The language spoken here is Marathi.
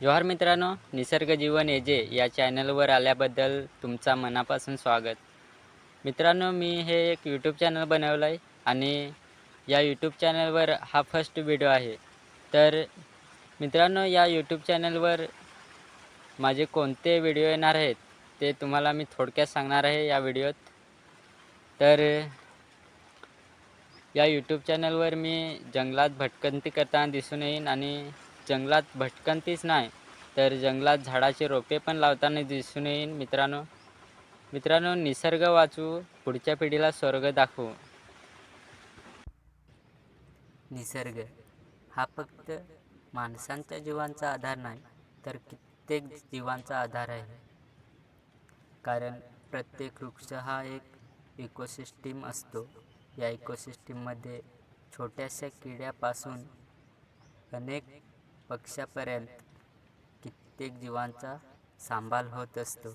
जोहार मित्रांनो, निसर्ग जीवन एजे या चॅनलवर आल्याबद्दल तुमचा मनापासून स्वागत. मित्रांनो, मी हे एक यूट्यूब चॅनल बनवलं आहे आणि या यूट्यूब चॅनलवर हा फर्स्ट व्हिडिओ आहे. तर मित्रांनो, या यूट्यूब चॅनलवर माझे कोणते व्हिडिओ येणार आहेत ते तुम्हाला मी थोडक्यात सांगणार आहे या व्हिडिओत. तर या यूट्यूब चॅनलवर मी जंगलात भटकंती करताना दिसून येईन आणि जंगलात भटकंतीच नाही तर जंगलात झाडाचे रोपे पण लावताना दिसून येईन. मित्रांनो, निसर्ग वाचू, पुढच्या पिढीला स्वर्ग दाखवू. निसर्ग हा फक्त माणसांच्या जीवांचा आधार नाही तर कित्येक जीवांचा आधार आहे. कारण प्रत्येक वृक्ष हा एक इकोसिस्टीम असतो. या इकोसिस्टीममध्ये छोट्याशा किड्यापासून अनेक पक्ष्यापर्यंत कित्येक जीवांचा सांभाळ होत असतो.